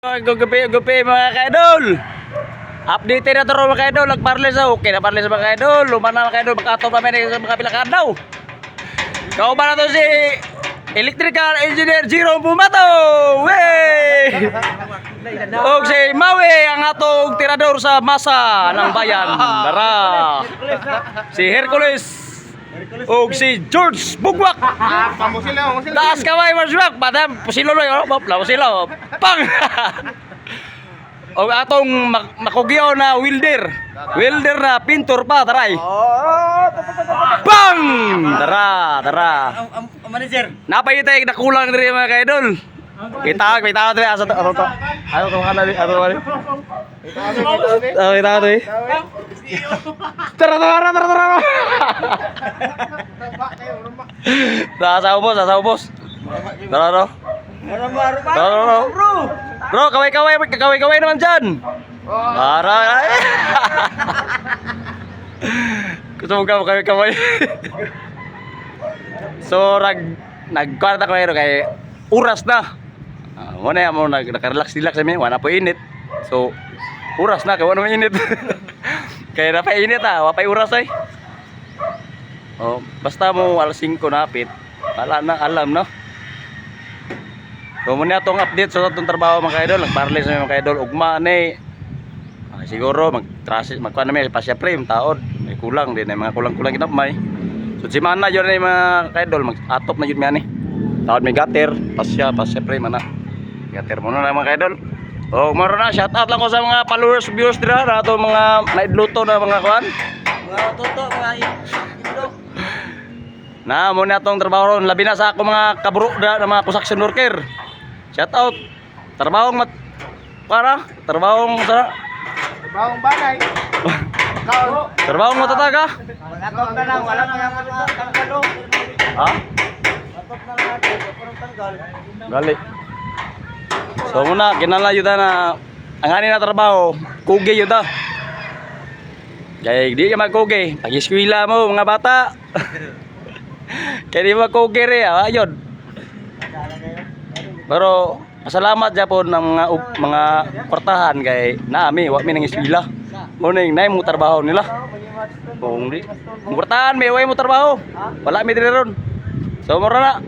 Gupi mga kaidol. Update na to mga kaidol, nagparle sa okay na parle sa mga kaidol. Luman na mga kaidol, mag-ato pa may sa mga pila ka daw. Kau ba na to si Electrical Engineer Jerome Bumato. Wey! Og si Maui ang atong tirador sa masa ng bayan. Dara. Si Hercules. Og si George Bugwak. Taas kamay Marswak, madam, pusilo loy, pusilo. Pang. Og atong makugyaw na welder. Welder na pintor pa, taray. Bang! Tara. Manager. Napay tay nakulang diri mga kaidol. Kita diri asa to. Ayo ka kana di ato bali. Kita diri. Tara. Sa ubos. Tara. Bro, kaway naman dyan. Para. Gusto mo kaway. So, nagkwarta ko ngayon kay oras na. Muna mo nakarelax kami, wala po init. So, oras na, kaya wala mo init. Kaya na pa init wapay oras ay. Oh, basta mo alas 5 napit, wala na alam no. So muna itong update sa itong trabaho mga kaidol. Nagparlis na mga kaidol. Ugma na siguro magkuhan namin pasya frame taod. May kulang din. May mga kulang kinapmay. So si mana yun na yung mga kaidol. Mag-atop na yun mga ni. Taod may gutter. Pasya frame na. Gutter muna na mga kaidol. O maro na. Shout out lang ko sa mga followers, viewers dira. Na ito mga naidluto na mga kuhan. Mga toto, mga indo. Na muna itong trabaho ron. Labi na sa ako mga kaburo na mga construction worker. Shout out. Trabahong Banay. Trabahong matataga. Atop na lang, wala na lang tanggal. Ha? Atop na lang natin, parang tanggal. Gali. So muna kinala yuda na ang ani na trabaho, kuge yuda. Kaya di ka magkuge, pag-eskwela mo mga bata. Kaya di magkuge re, ayun. Pero pasalamat japon ng mga portahan kay naami wa mi nang eskwela. Muning nay mo trabaho nila. Kung di portahan may way mo trabaho. Wala mi dire ron. So mura na.